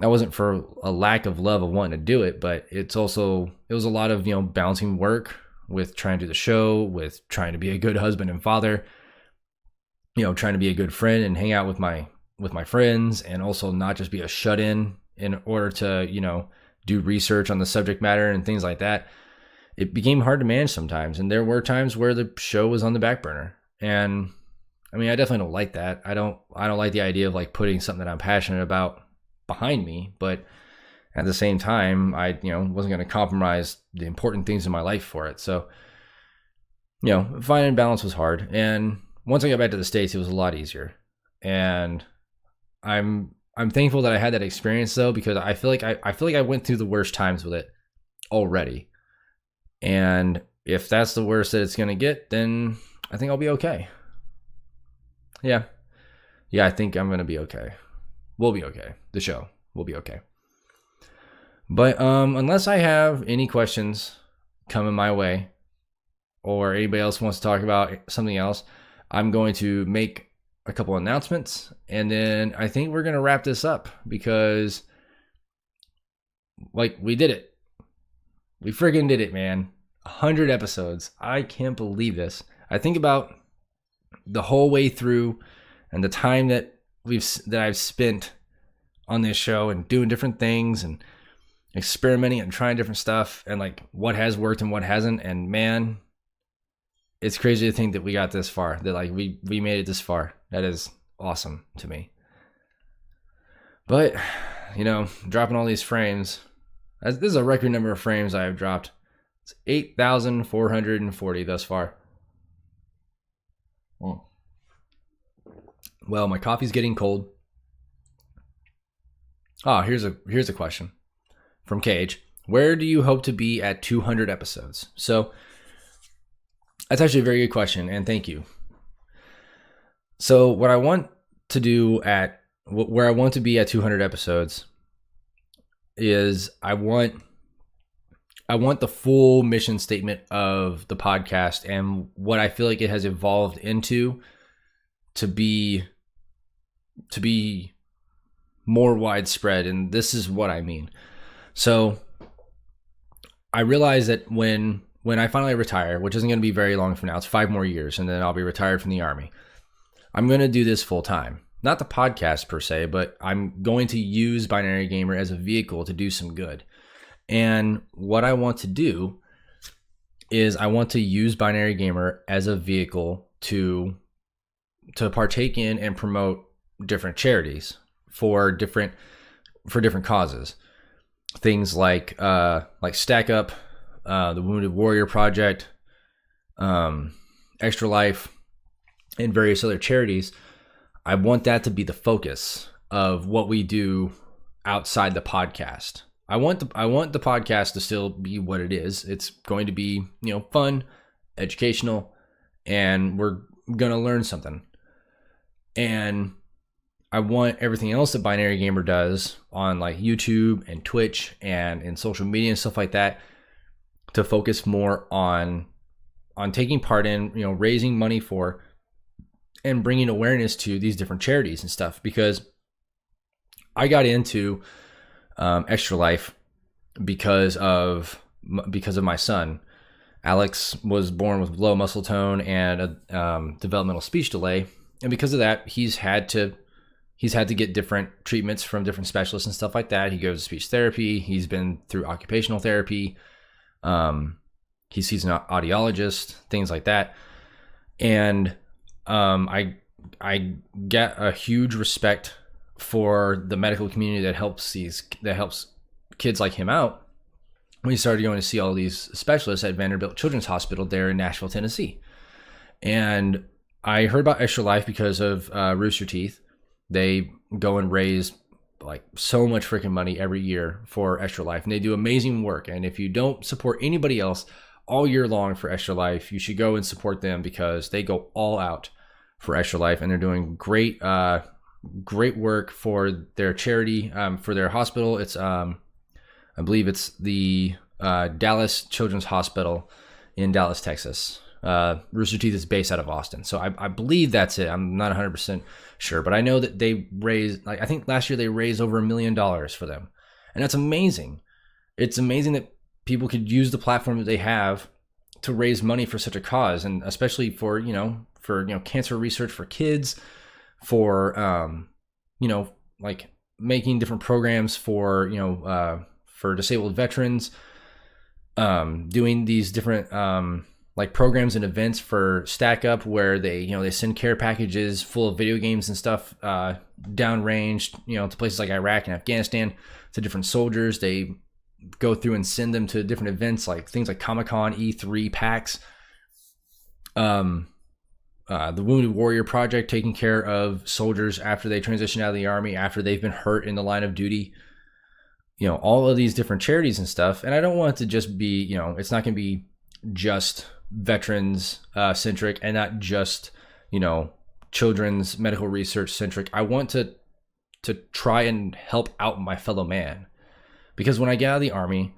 that wasn't for a lack of love of wanting to do it, but it was a lot of, balancing work with trying to do the show, with trying to be a good husband and father, trying to be a good friend and hang out with my friends, and also not just be a shut-in order to, do research on the subject matter and things like that. It became hard to manage sometimes. And there were times where the show was on the back burner. And I mean, I definitely don't like that. I don't like the idea of like putting something that I'm passionate about behind me, but at the same time, I, wasn't going to compromise the important things in my life for it. So, finding balance was hard. And once I got back to the States, it was a lot easier. And I'm thankful that I had that experience though, because I feel like I went through the worst times with it already. And if that's the worst that it's going to get, then I think I'll be okay. Yeah, I think I'm going to be okay. We'll be okay. The show will be okay. But unless I have any questions coming my way, or anybody else wants to talk about something else, I'm going to make a couple announcements, and then I think we're going to wrap this up, because like, we did it. We friggin' did it, man. 100 episodes. I can't believe this. I think about the whole way through and the time that I've spent on this show and doing different things and experimenting and trying different stuff, and like what has worked and what hasn't. And man, it's crazy to think that we got this far, that like we made it this far. That is awesome to me. But, dropping all these frames, this is a record number of frames I have dropped. It's 8,440 thus far. Well, my coffee's getting cold. Oh, here's a question from Cage. Where do you hope to be at 200 episodes? So that's actually a very good question, and thank you. So what I want to do where I want to be at 200 episodes is I want the full mission statement of the podcast and what I feel like it has evolved into to be more widespread. And this is what I mean. So I realize that when I finally retire, which isn't going to be very long from now, it's 5 more years, and then I'll be retired from the Army. I'm going to do this full time. Not the podcast per se, but I'm going to use Binary Gamer as a vehicle to do some good. And what I want to do is I want to use Binary Gamer as a vehicle to partake in and promote different charities for different causes. Things like Stack Up, the Wounded Warrior Project, Extra Life, and various other charities. I want that to be the focus of what we do outside the podcast. I want the podcast to still be what it is. It's going to be, fun, educational, and we're going to learn something. And I want everything else that Binary Gamer does on like YouTube and Twitch and in social media and stuff like that to focus more on taking part in, raising money for and bringing awareness to these different charities and stuff. Because I got into Extra Life because of my son. Alex was born with low muscle tone and a developmental speech delay, and because of that, he's had to get different treatments from different specialists and stuff like that. He goes to speech therapy. He's been through occupational therapy. He sees an audiologist, things like that. And I get a huge respect for the medical community that helps kids like him out. We started going to see all these specialists at Vanderbilt Children's Hospital there in Nashville, Tennessee. And I heard about Extra Life because of Rooster Teeth. They go and raise like so much freaking money every year for Extra Life, and they do amazing work. And if you don't support anybody else all year long for Extra Life, you should go and support them, because they go all out for Extra Life, and they're doing great work for their charity, for their hospital. It's I believe it's the Dallas Children's Hospital in Dallas, Texas. Rooster Teeth is based out of Austin. So I believe that's it. I'm not 100% sure, but I know that they raised, like, I think last year they raised over $1 million for them. And that's amazing. It's amazing that people could use the platform that they have to raise money for such a cause, and especially for cancer research for kids, for like making different programs for disabled veterans, doing these different like programs and events for Stack Up, where they send care packages full of video games and stuff downrange, to places like Iraq and Afghanistan, to different soldiers. They go through and send them to different events, like things like Comic-Con, E3, PAX. The Wounded Warrior Project, taking care of soldiers after they transition out of the Army, after they've been hurt in the line of duty. All of these different charities and stuff. And I don't want it to just be, it's not going to be just veterans centric, and not just, children's medical research centric. I want to try and help out my fellow man. Because when I get out of the Army,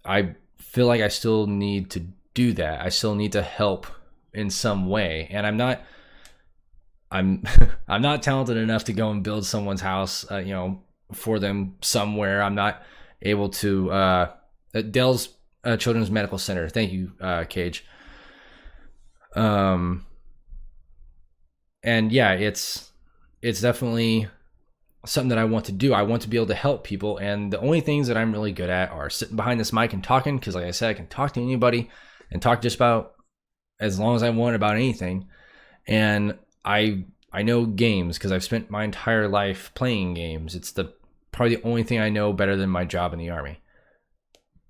I feel like I still need to do that. I still need to help in some way. And I'm not talented enough to go and build someone's house, for them somewhere. I'm not able to, Dell's Children's Medical Center. Thank you, Cage. And yeah, it's definitely something that I want to do. I want to be able to help people, and the only things that I'm really good at are sitting behind this mic and talking, because like I said, I can talk to anybody and talk just about as long as I want about anything. And I know games because I've spent my entire life playing games. It's probably the only thing I know better than my job in the Army,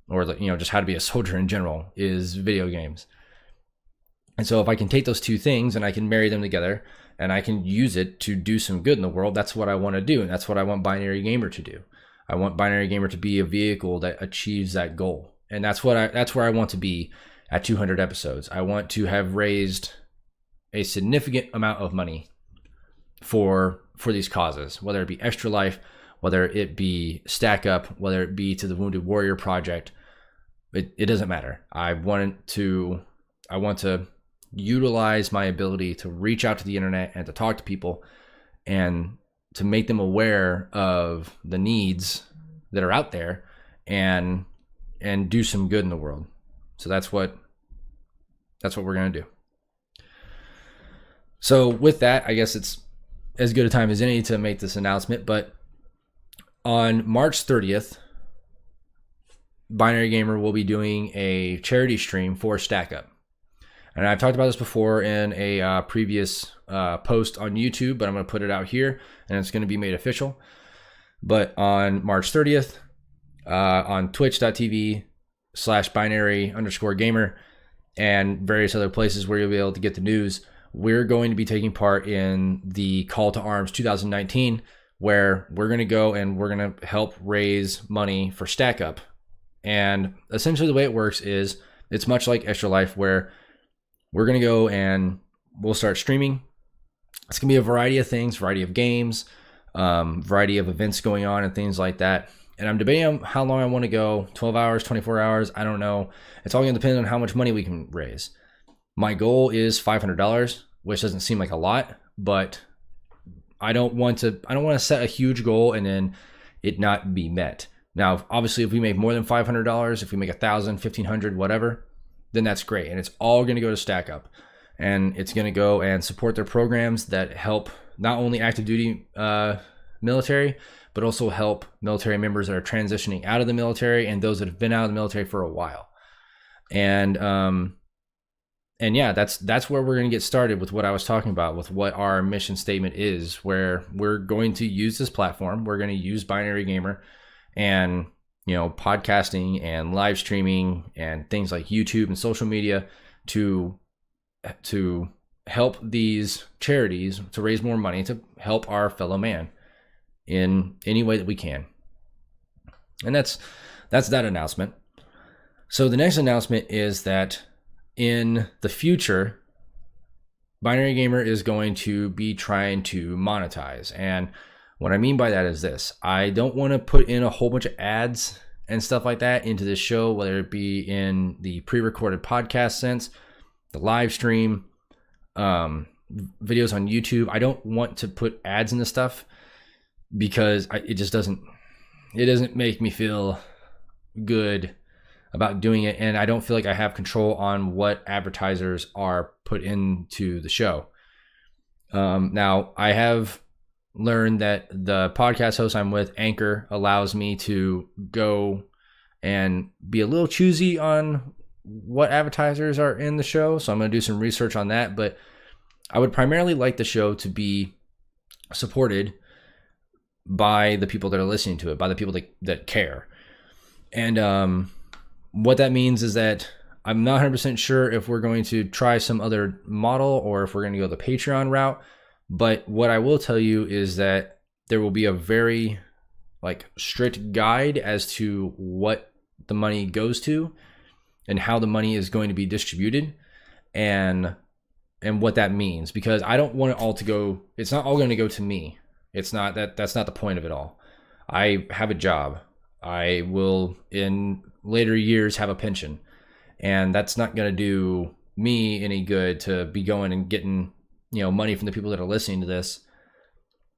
or just how to be a soldier in general, is video games. And so if I can take those two things and I can marry them together, and I can use it to do some good in the world, that's what I want to do. And that's what I want Binary Gamer to do. I want Binary Gamer to be a vehicle that achieves that goal. And that's where I want to be at 200 episodes. I want to have raised a significant amount of money for these causes, whether it be Extra Life, whether it be Stack Up, whether it be to the Wounded Warrior Project. It doesn't matter. I want to utilize my ability to reach out to the internet and to talk to people and to make them aware of the needs that are out there, and do some good in the world. So that's what we're going to do. So with that, I guess it's as good a time as any to make this announcement, but on March 30th, Binary Gamer will be doing a charity stream for Stack Up. And I've talked about this before in a previous post on YouTube, but I'm going to put it out here, and it's going to be made official. But on March 30th, on twitch.tv/binary_gamer and various other places where you'll be able to get the news, we're going to be taking part in the Call to Arms 2019, where we're going to go and we're going to help raise money for Stack Up. And essentially the way it works is it's much like Extra Life, where we're going to go and we'll start streaming. It's going to be a variety of things, variety of games, variety of events going on and things like that. And I'm debating on how long I want to go, 12 hours, 24 hours, I don't know. It's all going to depend on how much money we can raise. My goal is $500, which doesn't seem like a lot, but I don't want to set a huge goal and then it not be met. Now, obviously, if we make more than $500, if we make $1,000, $1,500, whatever, then that's great. And it's all going to go to Stack Up. And it's going to go and support their programs that help not only active duty military, but also help military members that are transitioning out of the military and those that have been out of the military for a while. And yeah, that's where we're going to get started with what I was talking about, with what our mission statement is, where we're going to use this platform. We're going to use Binary Gamer and podcasting and live streaming and things like YouTube and social media to help these charities, to raise more money, to help our fellow man in any way that we can. And that's that announcement. So the next announcement is that in the future, Binary Gamer is going to be trying to monetize. And what I mean by that is this: I don't want to put in a whole bunch of ads and stuff like that into this show, whether it be in the pre-recorded podcast sense the live stream, videos on YouTube. I don't want to put ads in this stuff because it doesn't make me feel good about doing it. And I don't feel like I have control on what advertisers are put into the show. Now I have learned that the podcast host I'm with, Anchor, allows me to go and be a little choosy on what advertisers are in the show. So I'm going to do some research on that, but I would primarily like the show to be supported by the people that are listening to it, by the people that care. And what that means is that I'm not 100% sure if we're going to try some other model or if we're going to go the Patreon route. But what I will tell you is that there will be a very strict guide as to what the money goes to and how the money is going to be distributed and what that means, because I don't want it all to go, it's not all going to go to me. It's not that's not the point of it all. I have a job. I will in later years have a pension, and that's not going to do me any good to be going and getting, money from the people that are listening to this.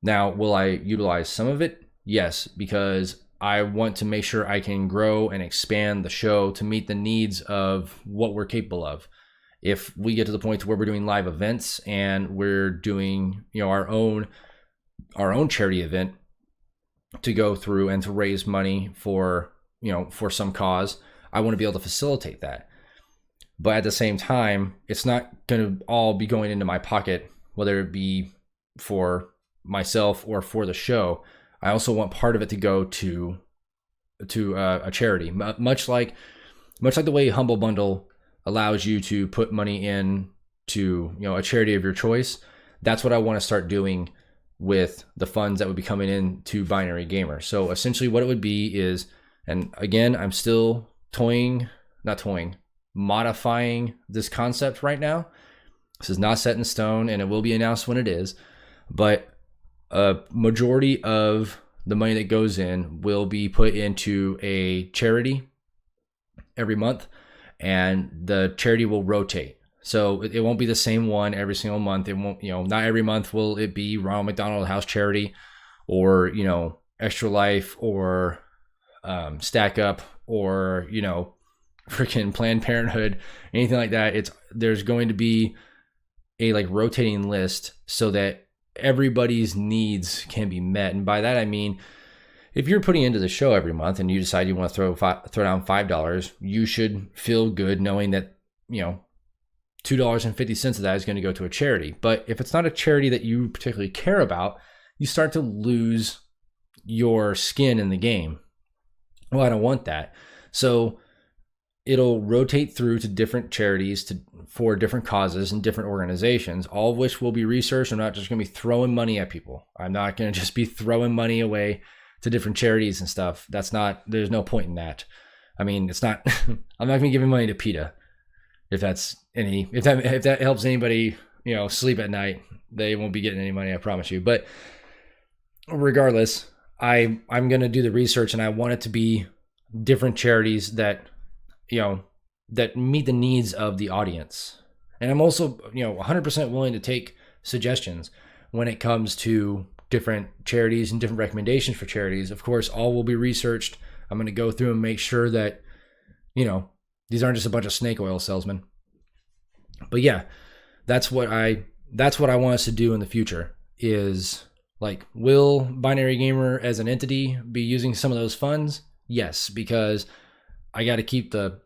Now, will I utilize some of it? Yes, because I want to make sure I can grow and expand the show to meet the needs of what we're capable of. If we get to the point to where we're doing live events and we're doing, our own charity event to go through and to raise money for, for some cause, I want to be able to facilitate that. But at the same time, it's not going to all be going into my pocket, whether it be for myself or for the show. I also want part of it to go to a charity, much like the way Humble Bundle allows you to put money in to, a charity of your choice. That's what I want to start doing with the funds that would be coming in to Binary Gamer. So essentially what it would be is, and again, I'm still modifying this concept right now. This is not set in stone, and it will be announced when it is, but a majority of the money that goes in will be put into a charity every month, and the charity will rotate. So it won't be the same one every single month. It won't, not every month will it be Ronald McDonald House Charity or, Extra Life or Stack Up or, freaking Planned Parenthood, anything like that. There's going to be a rotating list so that everybody's needs can be met. And by that, I mean, if you're putting into the show every month and you decide you want to throw down $5, you should feel good knowing that, $2.50 of that is going to go to a charity. But if it's not a charity that you particularly care about, you start to lose your skin in the game. Well, I don't want that. So it'll rotate through to different charities for different causes and different organizations, all of which will be researched. I'm not just going to be throwing money at people. I'm not going to just be throwing money away to different charities and stuff. There's no point in that. I mean, it's not, I'm not going to be giving money to PETA. If that helps anybody, sleep at night, they won't be getting any money, I promise you. But regardless, I'm going to do the research, and I want it to be different charities that, that meet the needs of the audience. And I'm also, 100% willing to take suggestions when it comes to different charities and different recommendations for charities. Of course, all will be researched. I'm going to go through and make sure that, these aren't just a bunch of snake oil salesmen. But yeah, that's what I want us to do in the future is will Binary Gamer as an entity be using some of those funds? Yes, because I got to keep the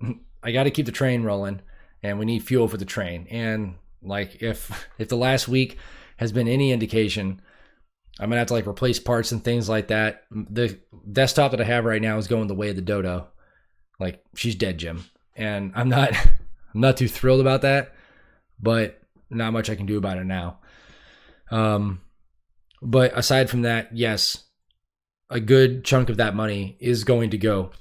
train rolling, and we need fuel for the train. And if the last week has been any indication, I'm gonna have to replace parts and things like that. The desktop that I have right now is going the way of the dodo. She's dead, Jim. And I'm not too thrilled about that, but not much I can do about it now. But aside from that, yes, a good chunk of that money is going to go,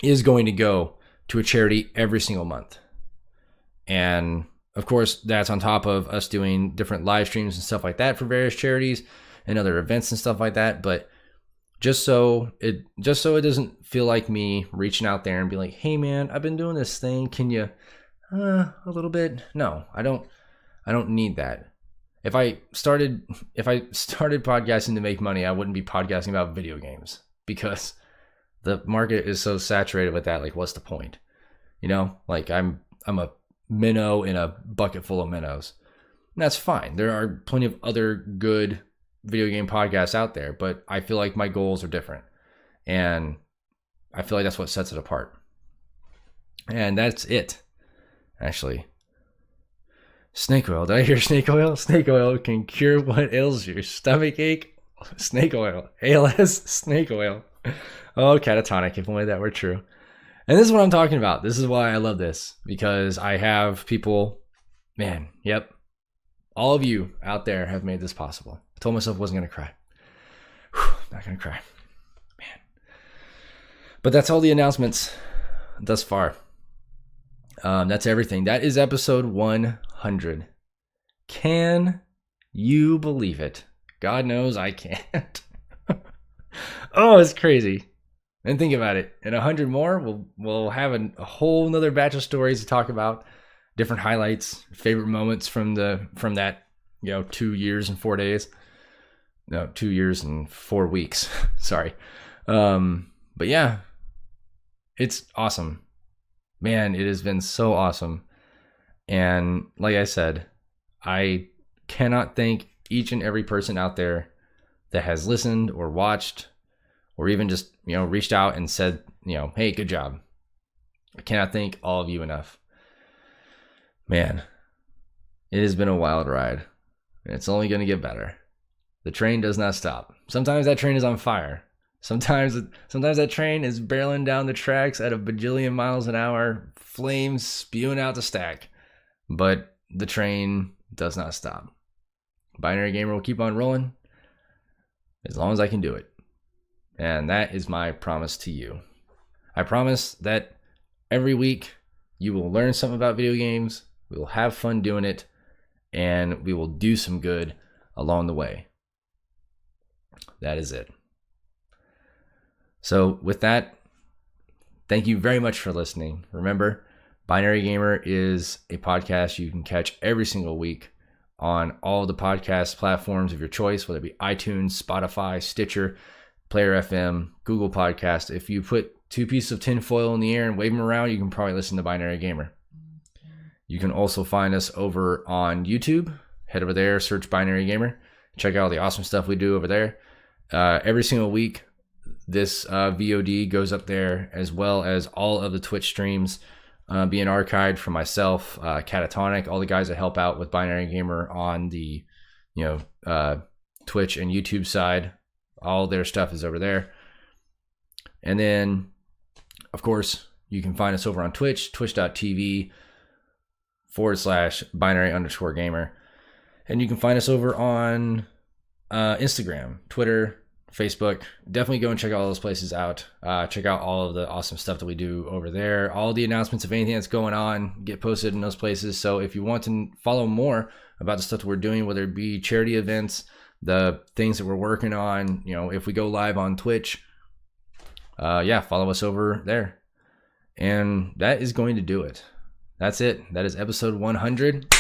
is going to go to a charity every single month. And of course, that's on top of us doing different live streams and stuff like that for various charities and other events and stuff like that. But just so it doesn't feel like me reaching out there and be like, hey man, I've been doing this thing. Can you A little bit. No, I don't need that. If I started podcasting to make money, I wouldn't be podcasting about video games because the market is so saturated with that. Like, what's the point? You know, like I'm a minnow in a bucket full of minnows. And that's fine. There are plenty of other good video game podcasts out there, but I feel like my goals are different. And I feel like that's what sets it apart. And that's it. Actually, snake oil. Did I hear snake oil? Snake oil can cure what ails you. Stomach ache, snake oil. ALS, snake oil. Oh, catatonic, if only that were true. And this is what I'm talking about. This is why I love this. Because I have people, man, yep. All of you out there have made this possible. I told myself I wasn't going to cry. Not going to cry. Man. But that's all the announcements thus far. That's everything. That is episode 100. Can you believe it? God knows I can't. Oh, it's crazy. And think about it. In 100 more, we'll have a whole nother batch of stories to talk about. Different highlights, favorite moments from that, 2 years and 4 days. No, 2 years and 4 weeks. Sorry. But yeah, it's awesome. Man, it has been so awesome. And like I said, I cannot thank each and every person out there that has listened or watched or even just, reached out and said, hey, good job. I cannot thank all of you enough. Man, it has been a wild ride. And it's only going to get better. The train does not stop. Sometimes that train is on fire. Sometimes that train is barreling down the tracks at a bajillion miles an hour, flames spewing out the stack. But the train does not stop. Binary Gamer will keep on rolling as long as I can do it. And that is my promise to you. I promise that every week you will learn something about video games, we will have fun doing it, and we will do some good along the way. That is it. So with that, thank you very much for listening. Remember, Binary Gamer is a podcast you can catch every single week on all the podcast platforms of your choice, whether it be iTunes, Spotify, Stitcher, Player FM, Google Podcast. If you put 2 pieces of tinfoil in the air and wave them around, you can probably listen to Binary Gamer. You can also find us over on YouTube. Head over there, search Binary Gamer. Check out all the awesome stuff we do over there. Every single week, this VOD goes up there, as well as all of the Twitch streams being archived for myself, Catatonic, all the guys that help out with Binary Gamer on the Twitch and YouTube side. All their stuff is over there. And then, of course, you can find us over on Twitch, twitch.tv/binary_gamer. And you can find us over on Instagram, Twitter, Facebook. Definitely go and check all those places out. Check out all of the awesome stuff that we do over there. All the announcements of anything that's going on get posted in those places. So if you want to follow more about the stuff that we're doing, whether it be charity events, the things that we're working on, if we go live on Twitch, follow us over there. And that is going to do it. That's it. That is episode 100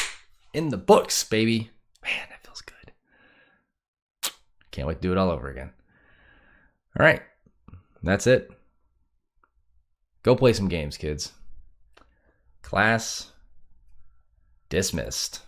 in the books, baby. Man, that feels good. Can't wait to do it all over again. All right. That's it. Go play some games, kids. Class dismissed.